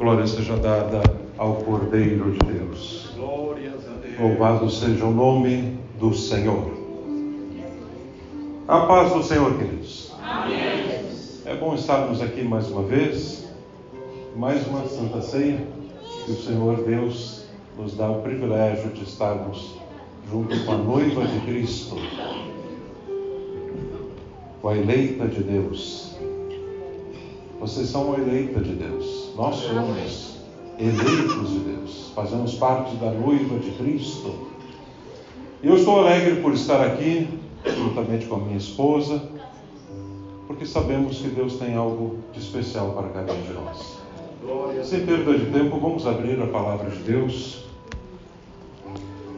Glória seja dada ao Cordeiro de Deus. Glórias a Deus. Louvado seja o nome do Senhor. A paz do Senhor, queridos. Amém. É bom estarmos aqui mais uma vez, mais uma Santa Ceia, que o Senhor Deus nos dá o privilégio de estarmos junto com a noiva de Cristo, com a eleita de Deus. Vocês são a eleita de Deus. Nós somos eleitos de Deus. Fazemos parte da noiva de Cristo. E eu estou alegre por estar aqui, juntamente com a minha esposa, porque sabemos que Deus tem algo de especial para cada um de nós. Sem perda de tempo, vamos abrir a palavra de Deus.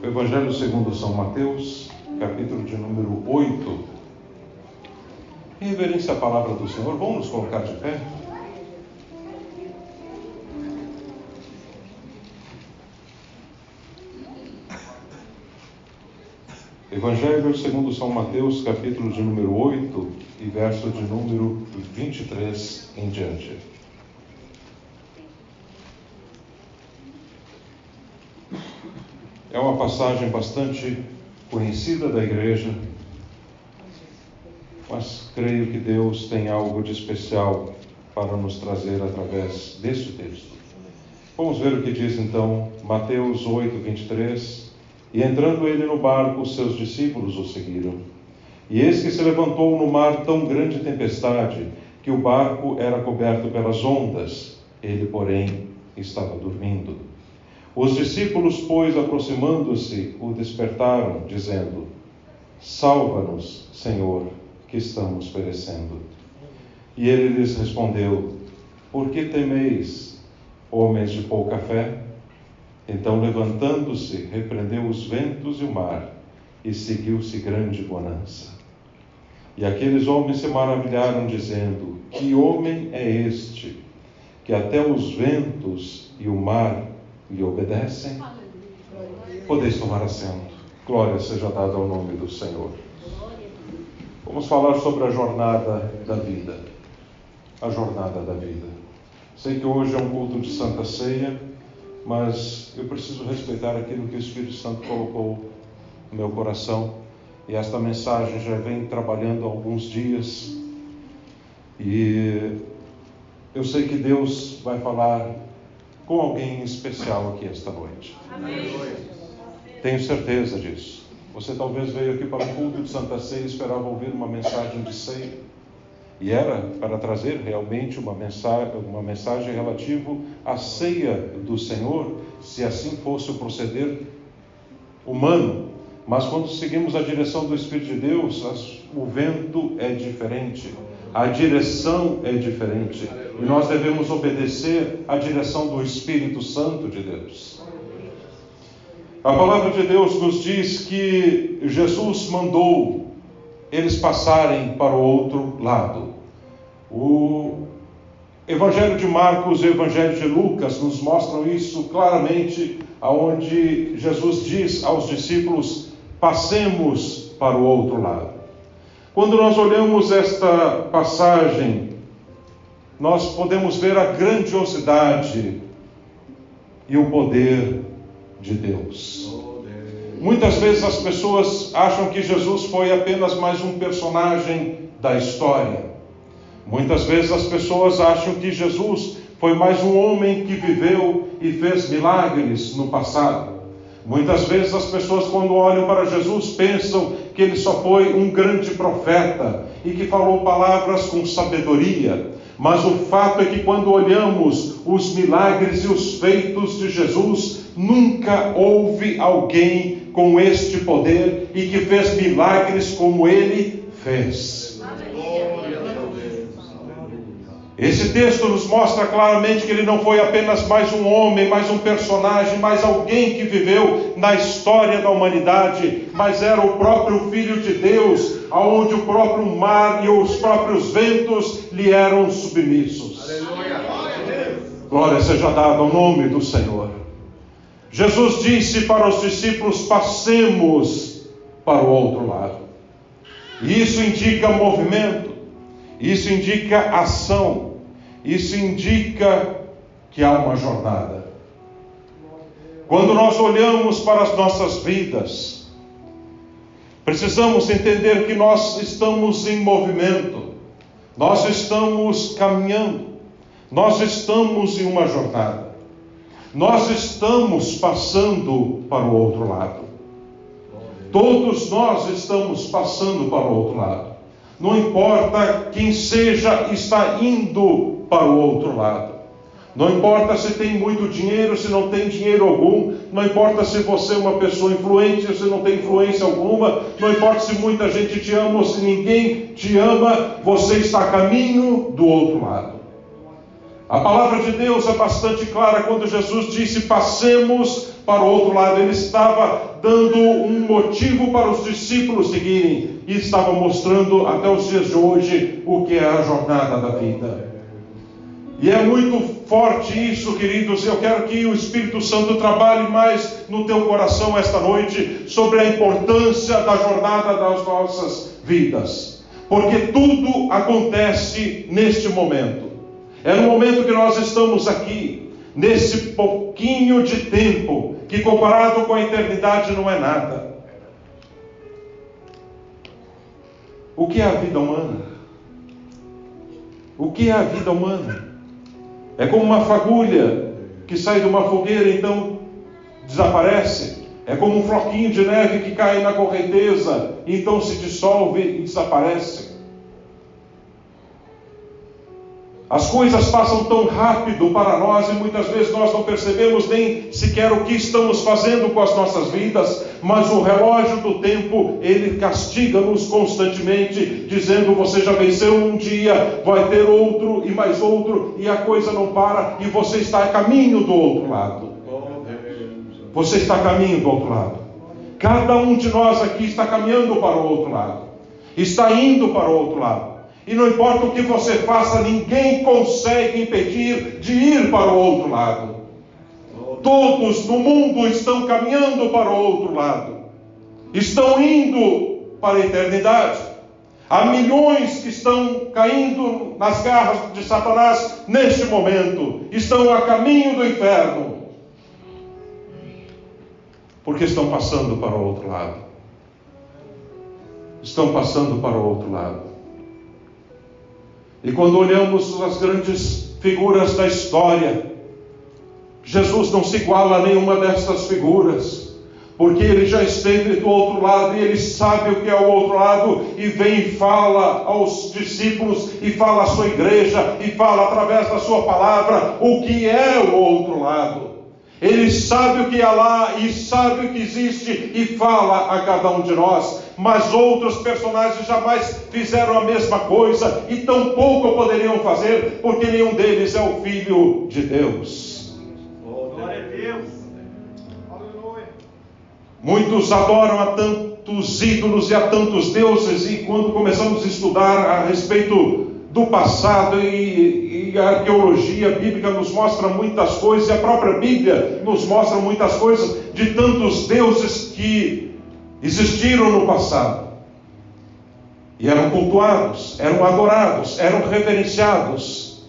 O Evangelho segundo São Mateus, capítulo de número 8. Em reverência à palavra do Senhor, vamos nos colocar de pé? Evangelho segundo São Mateus, capítulo de número 8 e verso de número 23 em diante. É uma passagem bastante conhecida da igreja, mas creio que Deus tem algo de especial para nos trazer através deste texto. Vamos ver o que diz então Mateus 8, 23. E entrando ele no barco, os seus discípulos o seguiram. E eis que se levantou no mar tão grande tempestade, que o barco era coberto pelas ondas. Ele, porém, estava dormindo. Os discípulos, pois, aproximando-se, o despertaram, dizendo: Salva-nos, Senhor, que estamos perecendo. E ele lhes respondeu: Por que temeis, homens de pouca fé? Então, levantando-se, repreendeu os ventos e o mar, e seguiu-se grande bonança. E aqueles homens se maravilharam, dizendo: Que homem é este, que até os ventos e o mar lhe obedecem? Podeis tomar assento. Glória seja dada ao nome do Senhor. Vamos falar sobre a jornada da vida. A jornada da vida. Sei que hoje é um culto de Santa Ceia, mas eu preciso respeitar aquilo que o Espírito Santo colocou no meu coração. E esta mensagem já vem trabalhando há alguns dias. E eu sei que Deus vai falar com alguém especial aqui esta noite. Amém. Tenho certeza disso. Você talvez veio aqui para o culto de Santa Ceia e esperava ouvir uma mensagem de ceia. E era para trazer realmente uma mensagem relativa à ceia do Senhor, se assim fosse o proceder humano. Mas quando seguimos a direção do Espírito de Deus, o vento é diferente, a direção é diferente. E nós devemos obedecer à direção do Espírito Santo de Deus. A palavra de Deus nos diz que Jesus mandou eles passarem para o outro lado. O Evangelho de Marcos e o Evangelho de Lucas nos mostram isso claramente, aonde Jesus diz aos discípulos: passemos para o outro lado. Quando nós olhamos esta passagem, nós podemos ver a grandiosidade e o poder de Deus. Muitas vezes as pessoas acham que Jesus foi apenas mais um personagem da história. Muitas vezes as pessoas acham que Jesus foi mais um homem que viveu e fez milagres no passado. Muitas vezes as pessoas, quando olham para Jesus, pensam que ele só foi um grande profeta e que falou palavras com sabedoria. Mas o fato é que quando olhamos os milagres e os feitos de Jesus, nunca houve alguém com este poder e que fez milagres como ele fez. Esse texto nos mostra claramente que ele não foi apenas mais um homem, mais um personagem, mais alguém que viveu na história da humanidade, mas era o próprio Filho de Deus, aonde o próprio mar e os próprios ventos lhe eram submissos. Aleluia. Glória seja dada ao nome do Senhor. Jesus disse para os discípulos: passemos para o outro lado. Isso indica movimento, isso indica ação, isso indica que há uma jornada. Quando nós olhamos para as nossas vidas, precisamos entender que nós estamos em movimento, nós estamos caminhando, nós estamos em uma jornada, nós estamos passando para o outro lado. Todos nós estamos passando para o outro lado. Não importa quem seja, está indo para o outro lado. Não importa se tem muito dinheiro, se não tem dinheiro algum. Não importa se você é uma pessoa influente, se não tem influência alguma. Não importa se muita gente te ama ou se ninguém te ama. Você está a caminho do outro lado. A palavra de Deus é bastante clara quando Jesus disse: passemos para o outro lado. Ele estava dando um motivo para os discípulos seguirem e estava mostrando até os dias de hoje o que é a jornada da vida. E é muito forte isso, queridos. Eu quero que o Espírito Santo trabalhe mais no teu coração esta noite sobre a importância da jornada das nossas vidas, porque tudo acontece neste momento. É no momento que nós estamos aqui, nesse pouquinho de tempo, que comparado com a eternidade não é nada. O que é a vida humana? O que é a vida humana? É como uma fagulha que sai de uma fogueira e então desaparece. É como um floquinho de neve que cai na correnteza e então se dissolve e desaparece. As coisas passam tão rápido para nós e muitas vezes nós não percebemos nem sequer o que estamos fazendo com as nossas vidas, mas o relógio do tempo, ele castiga-nos constantemente, dizendo: você já venceu um dia, vai ter outro e mais outro, e a coisa não para, e você está a caminho do outro lado. Você está a caminho do outro lado. Cada um de nós aqui está caminhando para o outro lado, está indo para o outro lado. E não importa o que você faça, ninguém consegue impedir de ir para o outro lado. Todos no mundo estão caminhando para o outro lado. Estão indo para a eternidade. Há milhões que estão caindo nas garras de Satanás neste momento. Estão a caminho do inferno. Porque estão passando para o outro lado. Estão passando para o outro lado. E quando olhamos as grandes figuras da história, Jesus não se iguala a nenhuma dessas figuras, porque ele já esteve do outro lado e ele sabe o que é o outro lado, e vem e fala aos discípulos, e fala à sua igreja, e fala através da sua palavra o que é o outro lado. Ele sabe o que é lá e sabe o que existe e fala a cada um de nós. Mas outros personagens jamais fizeram a mesma coisa e tampouco poderiam fazer, porque nenhum deles é o Filho de Deus. Glória a Deus. Aleluia. Muitos adoram a tantos ídolos e a tantos deuses, e quando começamos a estudar a respeito do passado, e a arqueologia bíblica nos mostra muitas coisas, e a própria Bíblia nos mostra muitas coisas de tantos deuses que existiram no passado. E eram cultuados, eram adorados, eram reverenciados.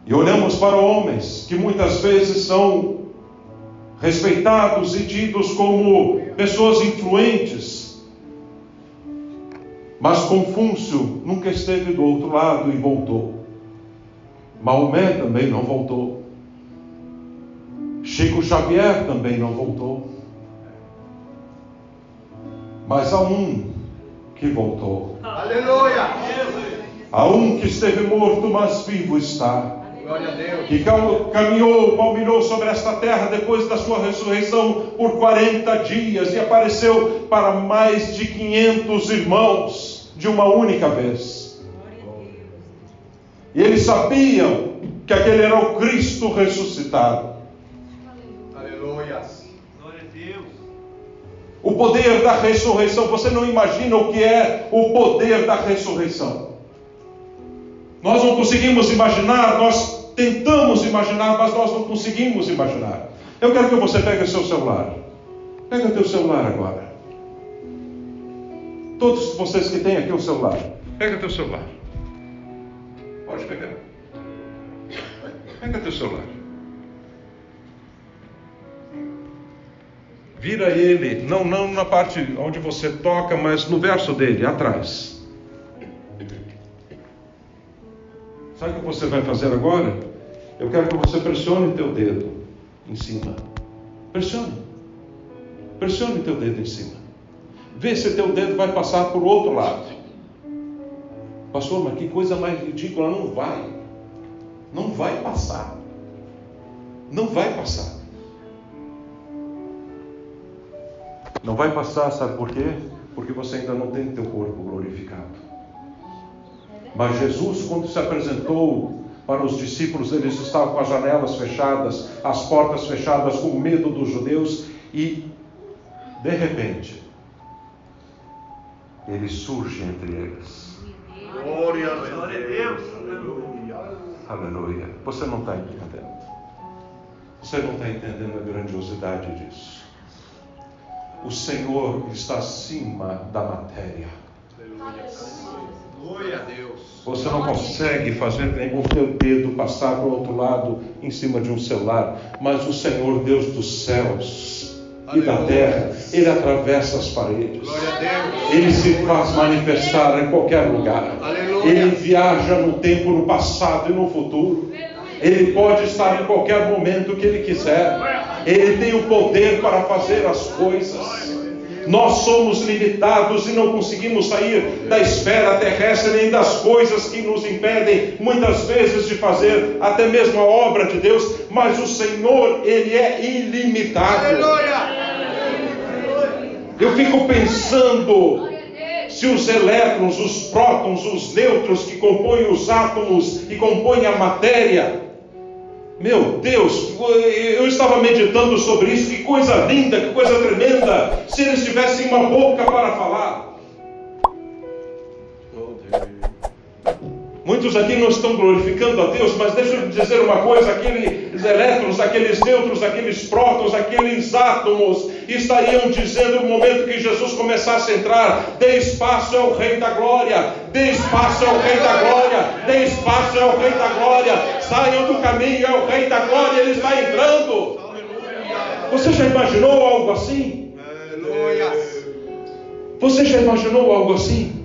E olhamos para homens que muitas vezes são respeitados e tidos como pessoas influentes. Mas Confúcio nunca esteve do outro lado e voltou. Maomé também não voltou. Chico Xavier também não voltou. Mas há um que voltou. Aleluia. Há um que esteve morto, mas vivo está. Glória a Deus. Que caminhou, palmilhou sobre esta terra depois da sua ressurreição por 40 dias e apareceu para mais de 500 irmãos de uma única vez. E eles sabiam que aquele era o Cristo ressuscitado. Aleluia. Glória a Deus. O poder da ressurreição, você não imagina o que é o poder da ressurreição. Nós não conseguimos imaginar, nós tentamos imaginar, mas nós não conseguimos imaginar. Eu quero que você pegue o seu celular. Pega o teu celular agora. Todos vocês que têm aqui o celular, pega o teu celular. Pode pegar. Pega teu celular. Vira ele, não na parte onde você toca, mas no verso dele, atrás. Sabe o que você vai fazer agora? Eu quero que você pressione teu dedo em cima. Pressione. Pressione teu dedo em cima. Vê se teu dedo vai passar por outro lado. Pastor, mas que coisa mais ridícula. Não vai. Não vai passar. Não vai passar. Não vai passar, sabe por quê? Porque você ainda não tem teu corpo glorificado. Mas Jesus, quando se apresentou para os discípulos, eles estavam com as janelas fechadas, as portas fechadas, com medo dos judeus, e de repente ele surge entre eles. Glória a Deus. Aleluia. Você não está entendendo. Você não está entendendo a grandiosidade disso. O Senhor está acima da matéria. Glória a Deus. Você não consegue fazer nem com o teu dedo passar para o outro lado em cima de um celular, mas o Senhor, Deus dos céus e da terra, Ele atravessa as paredes. Glória a Deus. Ele se faz manifestar em qualquer lugar. Aleluia. Ele viaja no tempo, no passado e no futuro. Ele pode estar em qualquer momento que Ele quiser. Ele tem o poder para fazer as coisas. Nós somos limitados e não conseguimos sair da esfera terrestre nem das coisas que nos impedem muitas vezes de fazer até mesmo a obra de Deus, mas o Senhor, Ele é ilimitado. Eu fico pensando se os elétrons, os prótons, os nêutrons que compõem os átomos e compõem a matéria, meu Deus, eu estava meditando sobre isso, que coisa linda, que coisa tremenda, se eles tivessem uma boca para falar. Muitos aqui não estão glorificando a Deus, mas deixa eu dizer uma coisa, aqueles elétrons, aqueles nêutrons, aqueles prótons, aqueles átomos, estariam dizendo no momento que Jesus começasse a entrar: dê espaço, é o Rei da Glória, dê espaço, é o Rei da Glória, dê espaço, é o Rei da Glória, saiam do caminho, é o Rei da Glória, Ele está entrando. Você já imaginou algo assim? Você já imaginou algo assim?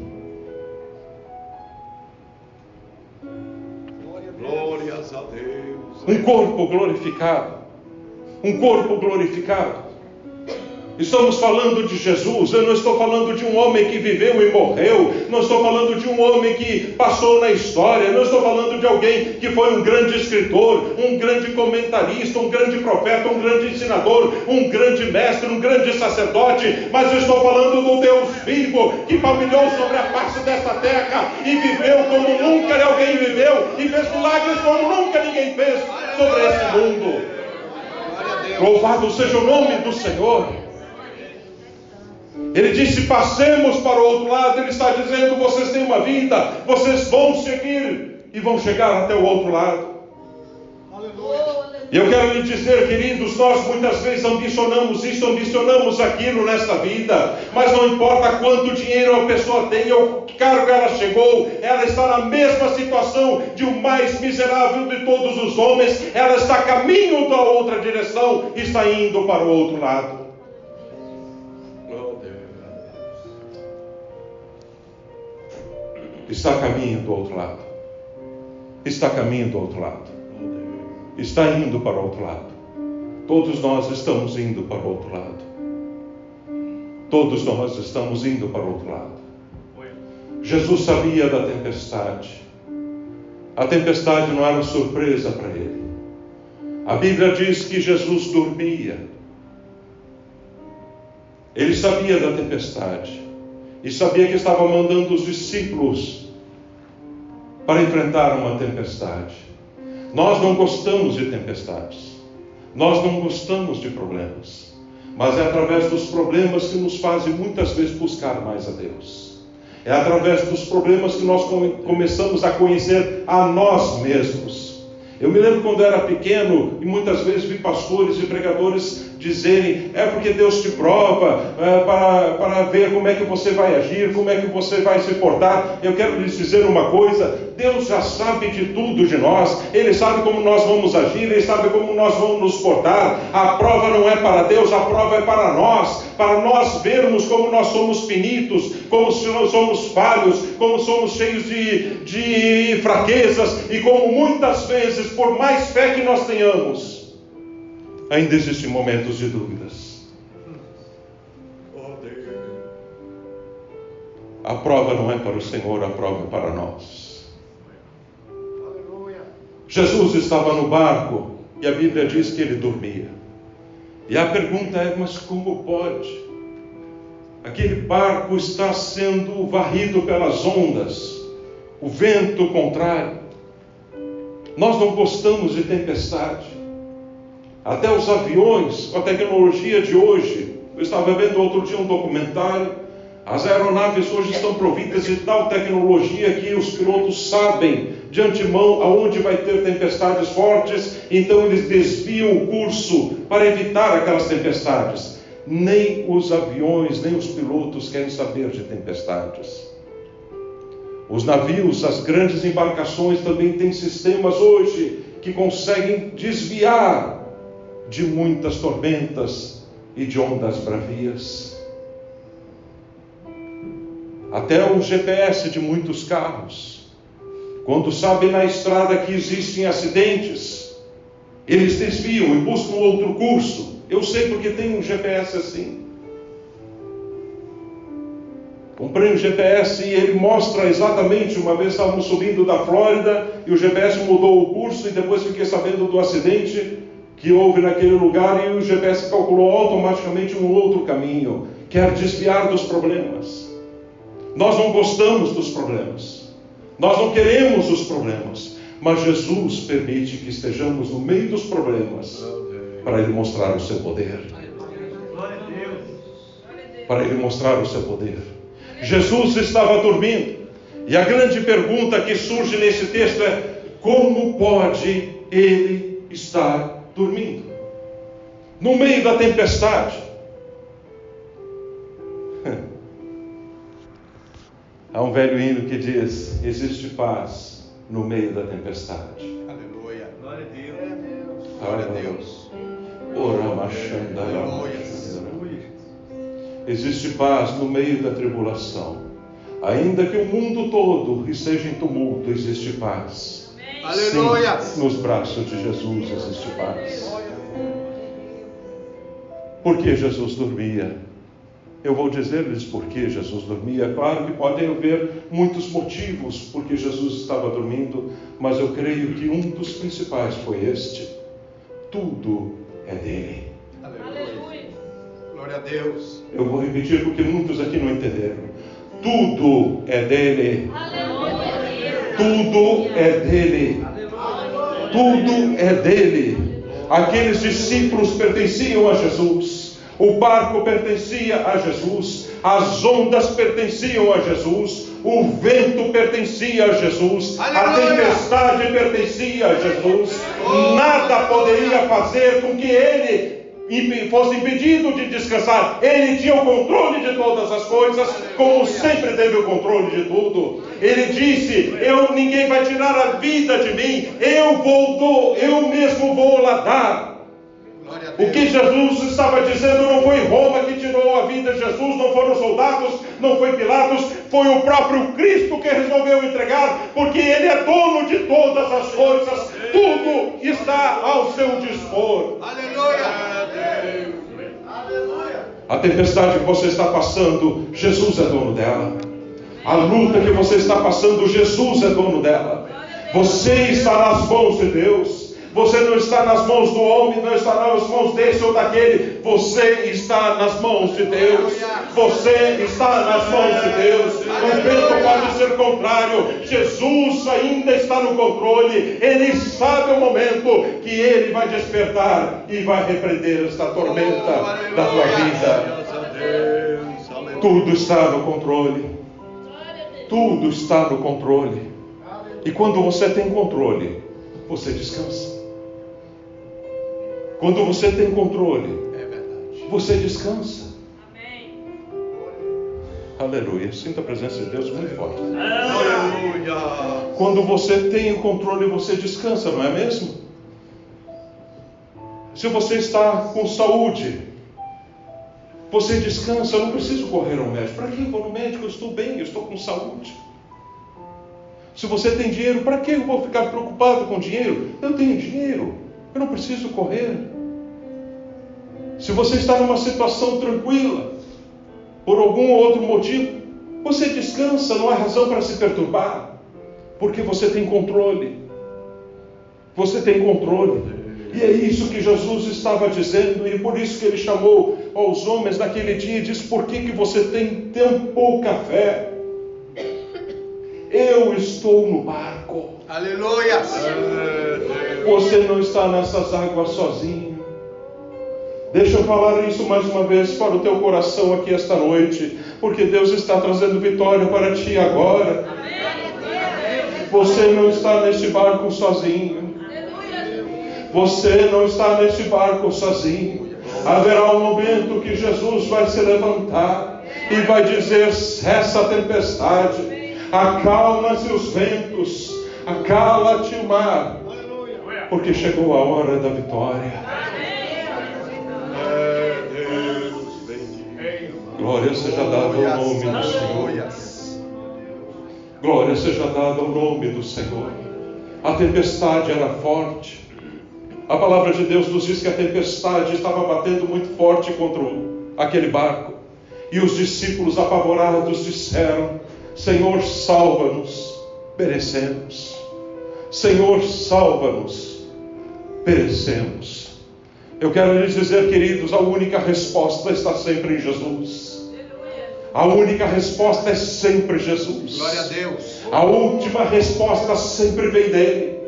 Glórias a Deus. Um corpo glorificado. Um corpo glorificado. Estamos falando de Jesus. Eu não estou falando de um homem que viveu e morreu. Não estou falando de um homem que passou na história. Não estou falando de alguém que foi um grande escritor, um grande comentarista, um grande profeta, um grande ensinador, um grande mestre, um grande sacerdote. Mas eu estou falando do Deus vivo que palmilhou sobre a face desta terra e viveu como nunca alguém viveu e fez milagres como nunca ninguém fez sobre esse mundo. Louvado seja o nome do Senhor. Ele disse: passemos para o outro lado. Ele está dizendo: vocês têm uma vida, vocês vão seguir e vão chegar até o outro lado. E eu quero lhe dizer, queridos, nós muitas vezes ambicionamos isso, ambicionamos aquilo nesta vida, mas não importa quanto dinheiro a pessoa tem ou que cargo ela chegou, ela está na mesma situação de o mais miserável de todos os homens. Ela está a caminho da outra direção, está indo para o outro lado. Está a caminho do outro lado. Está a caminho do outro lado. Está indo para o outro lado. Todos nós estamos indo para o outro lado. Todos nós estamos indo para o outro lado. Jesus sabia da tempestade. A tempestade não era surpresa para ele. A Bíblia diz que Jesus dormia. Ele sabia da tempestade. E sabia que estava mandando os discípulos para enfrentar uma tempestade. Nós não gostamos de tempestades. Nós não gostamos de problemas. Mas é através dos problemas que nos fazem muitas vezes buscar mais a Deus. É através dos problemas que nós começamos a conhecer a nós mesmos. Eu me lembro quando eu era pequeno e muitas vezes vi pastores e pregadores dizerem, é porque Deus te prova, para ver como é que você vai agir, como é que você vai se portar. Eu quero lhes dizer uma coisa: Deus já sabe de tudo de nós, Ele sabe como nós vamos agir, Ele sabe como nós vamos nos portar. A prova não é para Deus, a prova é para nós vermos como nós somos finitos, como somos falhos, como somos cheios de fraquezas, e como muitas vezes, por mais fé que nós tenhamos, ainda existem momentos de dúvidas. A prova não é para o Senhor, a prova é para nós. Jesus estava no barco e a Bíblia diz que ele dormia. E a pergunta é, mas como pode? Aquele barco está sendo varrido pelas ondas, o vento contrário. Nós não gostamos de tempestade. Até os aviões, com a tecnologia de hoje, eu estava vendo outro dia um documentário. As aeronaves hoje estão providas de tal tecnologia que os pilotos sabem de antemão aonde vai ter tempestades fortes, então eles desviam o curso para evitar aquelas tempestades. Nem os aviões, nem os pilotos querem saber de tempestades. Os navios, as grandes embarcações também têm sistemas hoje que conseguem desviar de muitas tormentas e de ondas bravias. Até o GPS de muitos carros, quando sabem na estrada que existem acidentes, eles desviam e buscam outro curso. Eu sei porque tem um GPS assim. Comprei um GPS e ele mostra exatamente, uma vez estávamos subindo da Flórida e o GPS mudou o curso e depois fiquei sabendo do acidente que houve naquele lugar e o GPS calculou automaticamente um outro caminho. Quer desviar dos problemas. Nós não gostamos dos problemas. Nós não queremos os problemas. Mas Jesus permite que estejamos no meio dos problemas para Ele mostrar o seu poder. Para Ele mostrar o seu poder. Jesus estava dormindo. E a grande pergunta que surge nesse texto é: como pode Ele estar dormindo? No meio da tempestade. Há um velho hino que diz: existe paz no meio da tempestade. Aleluia. Glória a Deus. Glória a Deus. Existe paz no meio da tribulação. Ainda que o mundo todo esteja em tumulto, existe paz. Aleluia. Sim, nos braços de Jesus existe paz. Por que Jesus dormia? Eu vou dizer-lhes por que Jesus dormia. Claro que podem haver muitos motivos por que Jesus estava dormindo, mas eu creio que um dos principais foi este: tudo é dele. Aleluia. Glória a Deus. Eu vou repetir porque muitos aqui não entenderam. Tudo é dele. Tudo é dele. Tudo é dele. Aqueles discípulos pertenciam a Jesus. O barco pertencia a Jesus, as ondas pertenciam a Jesus, o vento pertencia a Jesus, a tempestade pertencia a Jesus. Nada poderia fazer com que ele fosse impedido de descansar. Ele tinha o controle de todas as coisas, como sempre teve o controle de tudo. Ele disse: ninguém vai tirar a vida de mim, eu mesmo vou lá dar. O que Jesus estava dizendo não foi Roma que tirou a vida de Jesus, não foram soldados, não foi Pilatos, foi o próprio Cristo que resolveu entregar, porque Ele é dono de todas as coisas, tudo está ao seu dispor. Aleluia. A tempestade que você está passando, Jesus é dono dela. A luta que você está passando, Jesus é dono dela. Você está nas mãos de Deus. Você não está nas mãos do homem, não está nas mãos desse ou daquele. Você está nas mãos de Deus. Você está nas mãos de Deus. O vento pode ser contrário. Jesus ainda está no controle. Ele sabe o momento que Ele vai despertar e vai repreender esta tormenta da tua vida. Tudo está no controle. Tudo está no controle. E quando você tem controle, você descansa. Quando você tem controle, você descansa. Amém. Aleluia. Sinta a presença de Deus muito forte. Aleluia. Quando você tem o controle, você descansa, não é mesmo? Se você está com saúde, você descansa. Eu não preciso correr ao médico. Para que eu vou no médico? Eu estou bem, eu estou com saúde. Se você tem dinheiro, para que eu vou ficar preocupado com dinheiro? Eu tenho dinheiro, eu não preciso correr. Se você está numa situação tranquila, por algum outro motivo, você descansa, não há razão para se perturbar, porque você tem controle. Você tem controle. E é isso que Jesus estava dizendo, e por isso que ele chamou aos homens naquele dia e disse: por que você tem tão pouca fé? Eu estou no barco. Aleluia. Você não está nessas águas sozinho. Deixa eu falar isso mais uma vez para o teu coração aqui esta noite, porque Deus está trazendo vitória para ti agora. Você não está neste barco sozinho. Você não está neste barco sozinho. Haverá um momento que Jesus vai se levantar e vai dizer: cessa a tempestade, acalma-se os ventos, acala-te o mar, porque chegou a hora da vitória. Glória seja dada ao nome do Senhor. Glória seja dada ao nome do Senhor. A tempestade era forte. A palavra de Deus nos diz que a tempestade estava batendo muito forte contra aquele barco. E os discípulos apavorados disseram: Senhor, salva-nos, perecemos. Senhor, salva-nos, perecemos. Eu quero lhes dizer, queridos, a única resposta está sempre em Jesus. A única resposta é sempre Jesus. Glória a Deus. A última resposta sempre vem dele.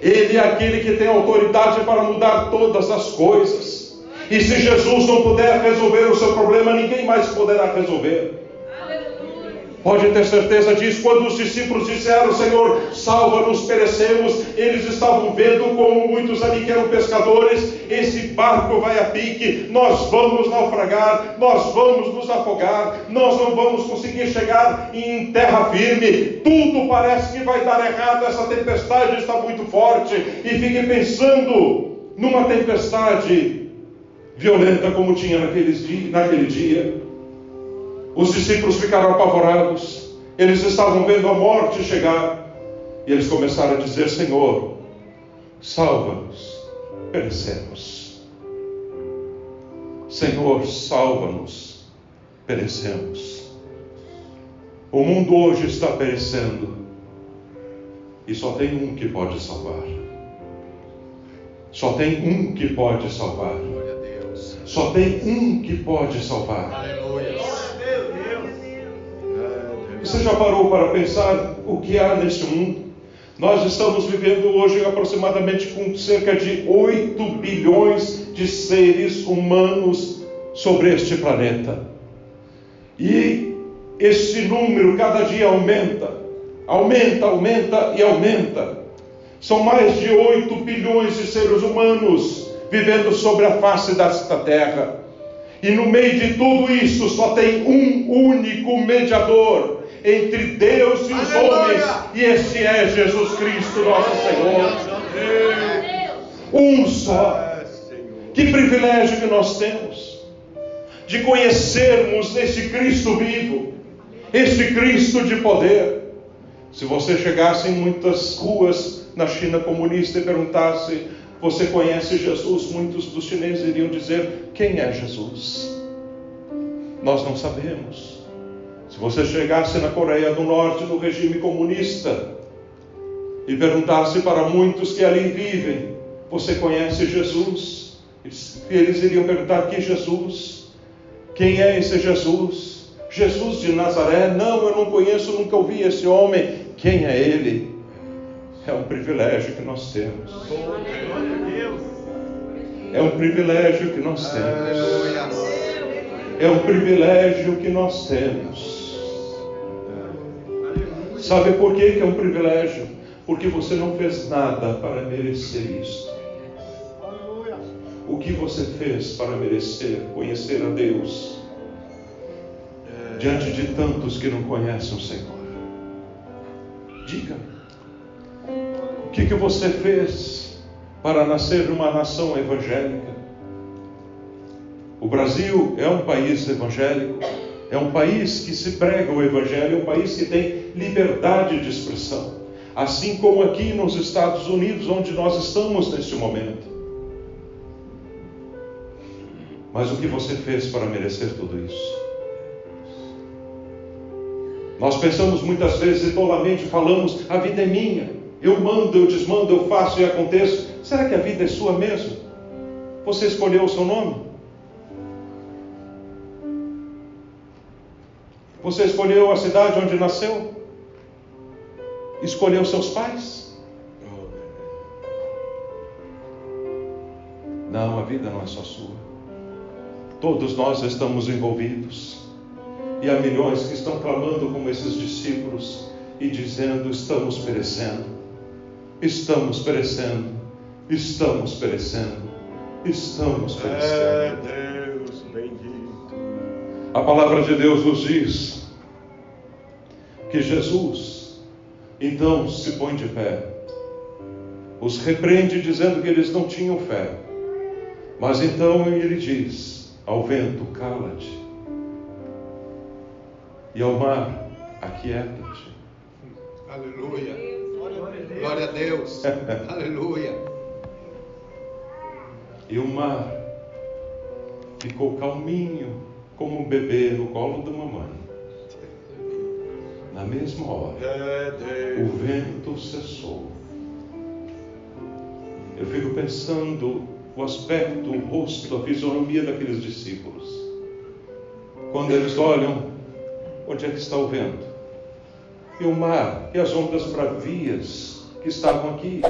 Ele é aquele que tem autoridade para mudar todas as coisas. E se Jesus não puder resolver o seu problema, ninguém mais poderá resolver. Pode ter certeza disso. Quando os discípulos disseram: Senhor, salva-nos, perecemos, eles estavam vendo como muitos ali que eram pescadores: esse barco vai a pique, nós vamos naufragar, nós vamos nos afogar, nós não vamos conseguir chegar em terra firme, tudo parece que vai dar errado, essa tempestade está muito forte. E fiquem pensando numa tempestade violenta como tinha naquele dia. Os discípulos ficaram apavorados. Eles estavam vendo a morte chegar. E eles começaram a dizer: Senhor, salva-nos, perecemos. Senhor, salva-nos, perecemos. O mundo hoje está perecendo. E só tem um que pode salvar. Só tem um que pode salvar. Glória a Deus. Só tem um que pode salvar. Aleluia. Você já parou para pensar o que há neste mundo? Nós estamos vivendo hoje aproximadamente com cerca de 8 bilhões de seres humanos sobre este planeta. E este número cada dia aumenta. Aumenta e aumenta. São mais de 8 bilhões de seres humanos vivendo sobre a face desta terra. E no meio de tudo isso só tem um único mediador entre Deus e os homens, e esse é Jesus Cristo, nosso Senhor. Um só. Que privilégio que nós temos de conhecermos esse Cristo vivo, esse Cristo de poder. Se você chegasse em muitas ruas na China comunista e perguntasse: você conhece Jesus? Muitos dos chineses iriam dizer: quem é Jesus? Nós não sabemos. Se você chegasse na Coreia do Norte, no regime comunista, e perguntasse para muitos que ali vivem: você conhece Jesus? Eles iriam perguntar: que Jesus? Quem é esse Jesus? Jesus de Nazaré? Não, eu não conheço, nunca ouvi esse homem. Quem é ele? É um privilégio que nós temos. É um privilégio que nós temos. É um privilégio que nós temos. Sabe por que é um privilégio? Porque você não fez nada para merecer isso. O que você fez para merecer conhecer a Deus diante de tantos que não conhecem o Senhor? Diga. O que você fez para nascer numa nação evangélica? O Brasil é um país evangélico, é um país que se prega o Evangelho, é um país que tem liberdade de expressão, assim como aqui nos Estados Unidos, onde nós estamos neste momento. Mas o que você fez para merecer tudo isso? Nós pensamos muitas vezes e tolamente falamos: a vida é minha, eu mando, eu desmando, eu faço e aconteço. Será que a vida é sua mesmo? Você escolheu o seu nome? Você escolheu a cidade onde nasceu? Escolheu seus pais? Não, a vida não é só sua. Todos nós estamos envolvidos. E há milhões que estão clamando como esses discípulos e dizendo: estamos perecendo, estamos perecendo, estamos perecendo, estamos perecendo. Deus bendito. A palavra de Deus nos diz que Jesus então se põe de pé, os repreende dizendo que eles não tinham fé, mas então ele diz ao vento: cala-te, e ao mar: aquieta-te. Aleluia. Glória a Deus. Aleluia. E o mar ficou calminho, como um bebê no colo da mamãe. Na mesma hora, o vento cessou. Eu fico pensando o aspecto, o rosto, a fisionomia daqueles discípulos. Quando eles olham, onde é que está o vento? E o mar, e as ondas bravias que estavam aqui,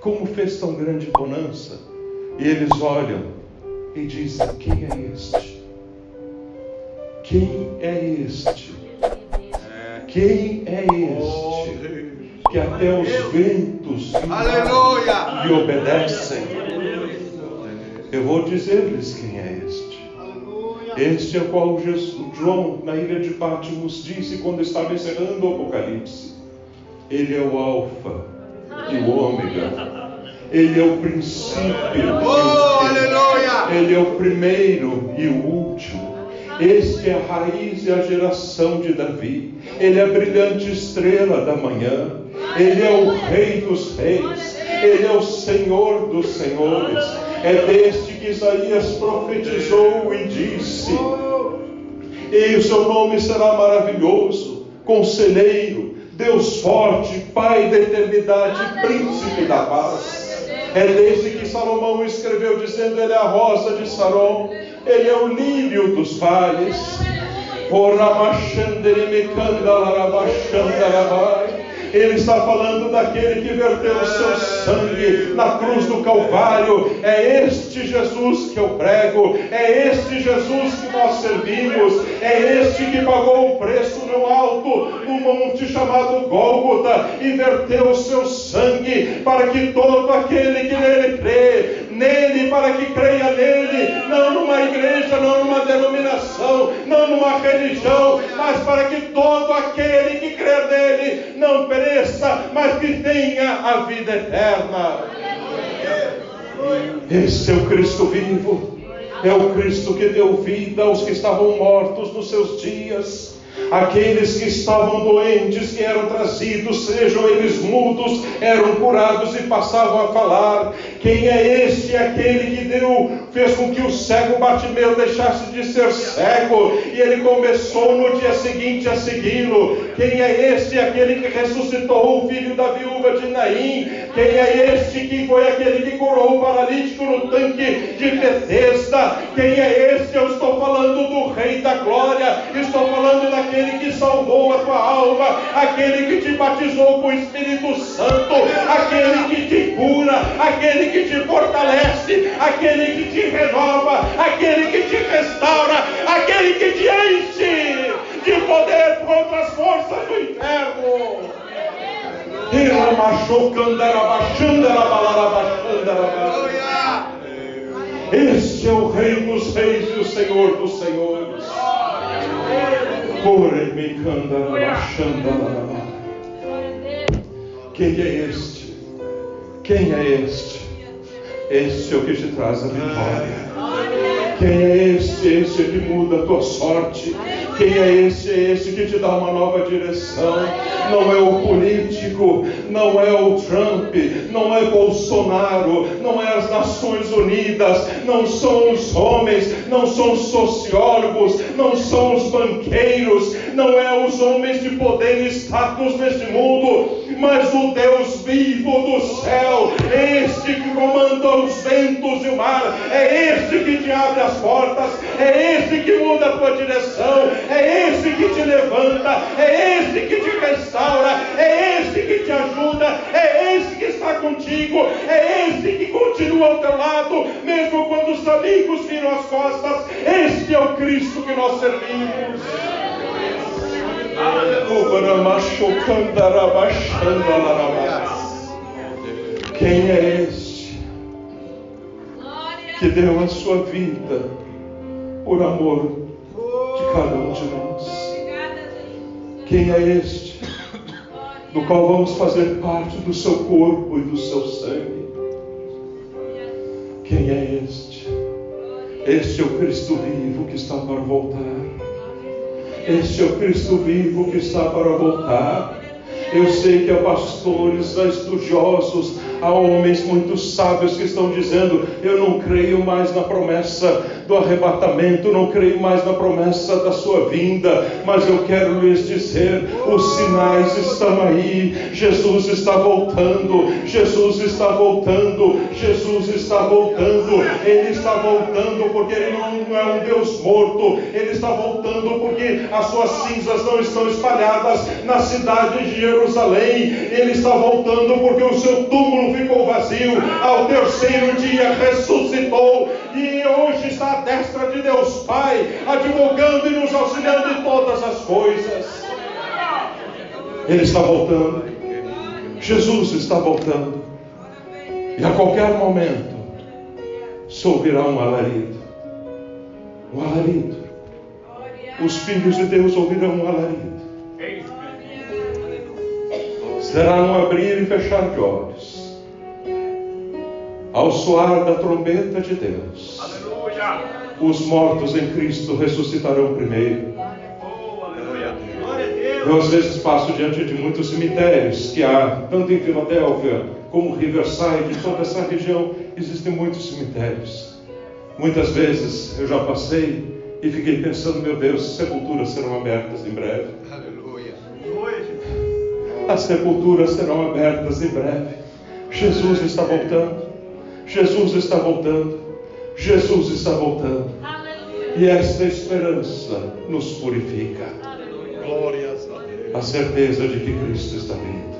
como fez tão grande bonança? E eles olham e dizem: quem é este? Quem é este? Quem é este? Que até os ventos Aleluia! lhe obedecem. Eu vou dizer-lhes quem é este. Este é o qual João, na ilha de Patmos, disse quando estava encerrando o Apocalipse: ele é o Alfa e o Ômega. Ele é o princípio. Aleluia! Ele é o primeiro e o último. Este é a raiz e a geração de Davi. Ele é a brilhante estrela da manhã. Ele é o Rei dos reis. Ele é o Senhor dos senhores. É deste que Isaías profetizou e disse: e o seu nome será maravilhoso, Conselheiro, Deus forte, Pai da eternidade, Príncipe da paz. É desse que Salomão escreveu dizendo: ele é a rosa de Saron, ele é o lírio dos vales. Ele está falando daquele que verteu o seu sangue na cruz do Calvário. É este Jesus que eu prego, é este Jesus que nós servimos, é este que pagou o preço no alto, no monte chamado Gólgota, e verteu o seu sangue para que todo aquele que nele crê, nele, para que creia nele, não numa igreja, não numa denominação, não numa religião, mas para que todo aquele que crê nele não pereça, mas que tenha a vida eterna. Esse é o Cristo vivo, é o Cristo que deu vida aos que estavam mortos nos seus dias. Aqueles que estavam doentes, que eram trazidos, sejam eles mudos, eram curados e passavam a falar. Quem é este? Aquele que fez com que o cego Bartimeu deixasse de ser cego, e ele começou no dia seguinte a segui-lo. Quem é este? Aquele que ressuscitou o filho da viúva de Naim. Quem é este que foi aquele que curou o paralítico no tanque de Betesda? Quem é este? Eu estou falando do Rei da Glória, estou falando daquele que salvou a tua alma, aquele que te batizou com o Espírito Santo, aquele que te cura, aquele que te fortalece, aquele que te renova, aquele que te restaura, aquele que te enche de poder contra as forças do inferno. Este é o Rei dos Reis e o Senhor dos Senhores. Quem é este? Quem é este? Este é o que te traz a vitória. Quem é este? Este é que muda a tua sorte. Quem é este? É este que te dá uma nova direção. Não é o político, não é o Trump, não é Bolsonaro, não é as Nações Unidas, não são os homens, não são os sociólogos, não são os banqueiros, não é os homens de poder e status neste mundo, mas o Deus vivo do céu, este que comanda os ventos e o mar, é este que te abre as portas, é este que muda a tua direção, é este que te levanta, é este que te restaura, é este que te ajuda, é este que está contigo, é este que continua ao teu lado, mesmo quando os amigos viram as costas. Este é o Cristo que nós servimos. Quem é este que deu a sua vida por amor de cada um de nós? Quem é este do qual vamos fazer parte do seu corpo e do seu sangue? Quem é este? Este é o Cristo vivo que está para voltar. Este é o Cristo vivo que está para voltar. Eu sei que há pastores, há estudiosos, há homens muito sábios que estão dizendo: eu não creio mais na promessa do arrebatamento, não creio mais na promessa da sua vinda, mas eu quero lhes dizer, os sinais estão aí, Jesus está voltando, Jesus está voltando, Jesus está voltando, Ele está voltando porque Ele não é um Deus morto, Ele está voltando porque as suas cinzas não estão espalhadas na cidade de Jerusalém, Ele está voltando porque o seu túmulo ficou vazio, ao terceiro dia ressuscitou, e hoje está à destra de Deus Pai, advogando e nos auxiliando em todas as coisas. Ele está voltando, Jesus está voltando, e a qualquer momento se ouvirá um alarido, os filhos de Deus ouvirão um alarido, será um abrir e fechar de olhos, ao soar da trombeta de Deus. Aleluia. Os mortos em Cristo ressuscitarão primeiro. Eu às vezes passo diante de muitos cemitérios que há, tanto em Filadélfia como Riverside, em toda essa região existem muitos cemitérios. Muitas vezes eu já passei e fiquei pensando: meu Deus, sepulturas serão abertas em breve. Aleluia. As sepulturas serão abertas em breve. Jesus está voltando. Jesus está voltando. Jesus está voltando. Aleluia. E esta esperança nos purifica. Glórias a Deus. A certeza de que Cristo está vindo.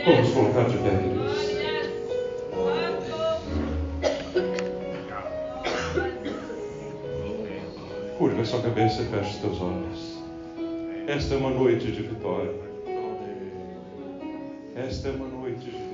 Vamos colocar de pé, queridos. Curva a sua cabeça e feche os teus olhos. Esta é uma noite de vitória. Esta é uma noite de vitória.